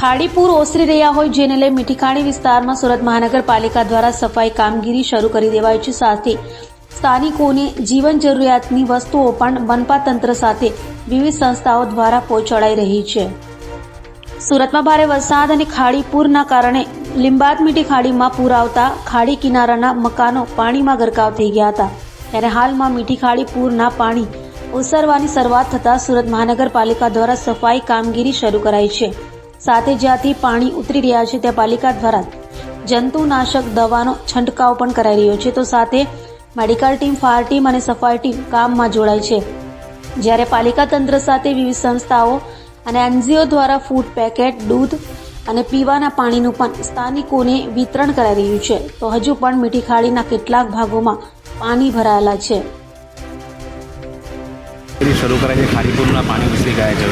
ખાડીપુર ઓસરી રહ્યા હોય જેને લઈ મીઠીખાડી વિસ્તારમાં સુરત મહાનગરપાલિકા દ્વારા સફાઈ કામગીરી શરૂ કરી દેવાઈ છે। સાથે સ્થાનિકોને જીવન જરૂરિયાતની વસ્તુઓ પણ મનપા તંત્ર સાથે વિવિધ સંસ્થાઓ દ્વારા પહોંચાડાઈ રહી છે। સુરતમાં ભારે વરસાદ અને ખાડીપુરના કારણે લીંબાદ મીઠી ખાડીમાં પૂર આવતા ખાડી કિનારાના મકાનો પાણીમાં ગરકાવ થઈ ગયા હતા। ત્યારે હાલમાં મીઠી ખાડી પૂરના પાણી ઓસરવાની શરૂઆત થતાં સુરત મહાનગરપાલિકા દ્વારા સફાઈ કામગીરી શરૂ કરાઈ છે। સાથે જ્યાંથી પાણી ઉતરી રહ્યા છે ત્યાં પાલિકા દ્વારા જંતુનાશક દવાનો છંટકાવ પણ કરાઈ રહ્યો છે। તો સાથે મેડિકલ ટીમ, ફાયર ટીમ અને સફાઈ ટીમ કામમાં જોડાઈ છે। જ્યારે પાલિકા તંત્ર સાથે વિવિધ સંસ્થાઓ અને એનજીઓ દ્વારા ફૂડ પેકેટ, દૂધ અને પીવાના પાણીનું પણ સ્થાનિકોને વિતરણ કરાઈ રહ્યું છે। તો હજુ પણ મીઠી ખાડીના કેટલાક ભાગોમાં પાણી ભરાયેલા છે। શરૂ કરાય છે। ખાડીપુરના પાણી ઉછળી ગયા છે।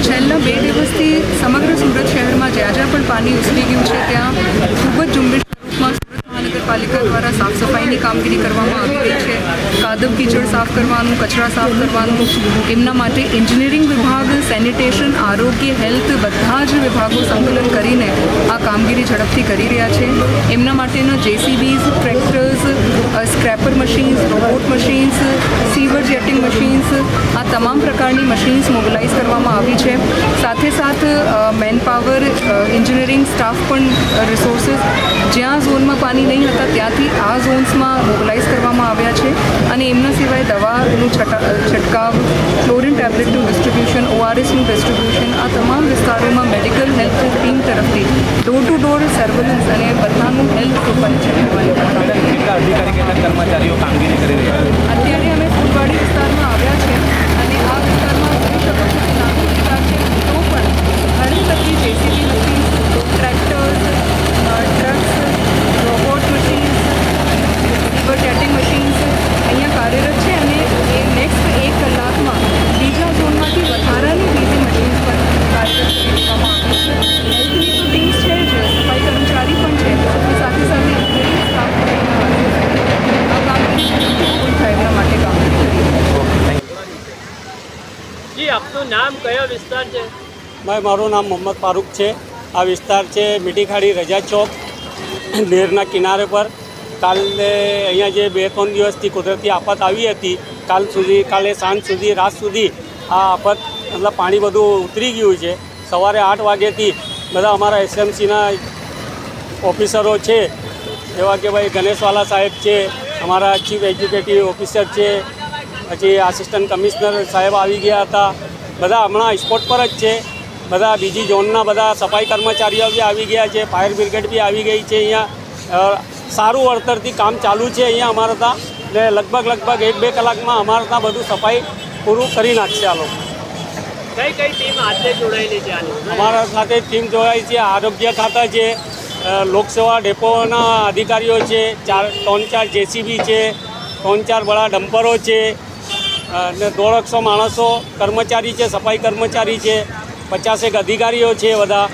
છેલ્લા 2 દિવસથી સમગ્ર સુરત શહેરમાં જ્યાં જ્યાં પણ પાણી ઉછળી ગયું છે ત્યાં ખૂબ જ ઝુંબેશ સ્વરૂપમાં સુરત મહાનગરપાલિકા દ્વારા સાફ સફાઈની કામગીરી કરવામાં આવી રહી છે। કાદવ કીચડ સાફ કરવાનું, કચરા સાફ કરવાનું, એમના માટે એન્જિનિયરિંગ વિભાગ, સેનિટેશન, આરોગ્ય, હેલ્થ બધા જ વિભાગો સંકલન કરીને આ કામગીરી ઝડપથી કરી રહ્યા છે। એમના માટેના JCBs, tractors, scraper machines, robot machines, sewer jetting machines, આ તમામ પ્રકારની મશીન્સ મોબિલાઇઝ કરવામાં આવી છે। સાથે સાથ મેનપાવર, એન્જિનિયરિંગ સ્ટાફ પણ રિસોર્સિસ જ્યાં ઝોનમાં પાણી નહીં હતા ત્યાંથી આ ઝોન્સમાં મોબિલાઇઝ કરવામાં આવ્યા છે। અને એમના સિવાય દવાનું છંટકાવ, ક્લોરિન ટેબ્લેટનું ડિસ્ટ્રીબ્યુશન, ઓઆરએસનું ડિસ્ટ્રીબ્યુશન, આ તમામ વિસ્તારોમાં મેડિકલ હેલ્થ ટીમ તરફથી ડોર ટુ ડોર સર્વેલન્સ અને બધાનું હેલ્થ પ્રોફાઇલ ચેક કરવાની કેટલા અધિકારી, કેટલા કર્મચારીઓ કામગીરી કરી રહ્યા છે? અત્યારે અમે ફૂલવાડી વિસ્તારમાં આવ્યા છે અને આ વિસ્તારમાં જોઈ શકો છો કે નાનો વિસ્તાર છે તો પણ ઘણી બધી JCB machines, tractors, trucks, robot machines, river jetting machines અહીંયા કાર્યરત છે। અને એ નેક્સ્ટ 1 કલાકમાં બીજા ઝોનમાંથી વધારાની બીજી મશીન્સ પણ કાર્યરત કરી દેવામાં આવી છે। હેલ્થની તો ટીમ્સ છે જ, સફાઈ કર્મચારી પણ છે, સાથે સાથે એન્જિનિયરિંગ સ્ટાફ પણ આ કામગીરી પૂર્ણ થાય એમના માટે કામગીરી કરી जी। आपનું નામ, કયો વિસ્તાર છે? મારું નામ મોહમ્મદ ફારૂક છે। આ વિસ્તાર છે મીઠી ખાડી, રજા ચોક, નહેરના કિનારે પર। કાલે અહીંયા જે 2-3 દિવસથી કુદરતી આફત આવી હતી, કાલે સાંજ સુધી, રાત સુધી આ આફત મતલબ પાણી બધું ઉતરી ગયું છે। સવારે 8 વાગ્યાથી બધા અમારા એસએમસીના ઓફિસરો છે, જેવા કે ભાઈ ગણેશવાલા સાહેબ છે, અમારા ચીફ એક્ઝિક્યુટિવ ઓફિસર છે, પછી આસિસ્ટન્ટ કમિશનર સાહેબ આવી ગયા હતા। બધા હમણાં સ્પોટ પર જ છે। બધા બીજી ઝોનના બધા સફાઈ કર્મચારીઓ બી આવી ગયા છે, ફાયર બ્રિગેડ બી આવી ગઈ છે। અહીંયા સારું વળતરથી કામ ચાલુ છે અહીંયા અમારા ત્યાં, ને લગભગ 1-2 કલાકમાં અમારા ત્યાં બધું સફાઈ પૂરું કરી નાખશે આ લોકો। કઈ ટીમ આજે જોડાયેલી છે? અમારા સાથે ટીમ જોડાઈ છે, આરોગ્ય ખાતા છે, લોકસેવા ડેપોના અધિકારીઓ છે, 3-4 જેસીબી છે, 3-4 બડા ડમ્પરો છે, અને 150 માણસો કર્મચારી છે, સફાઈ કર્મચારી છે, 50 અધિકારીઓ છે બધા।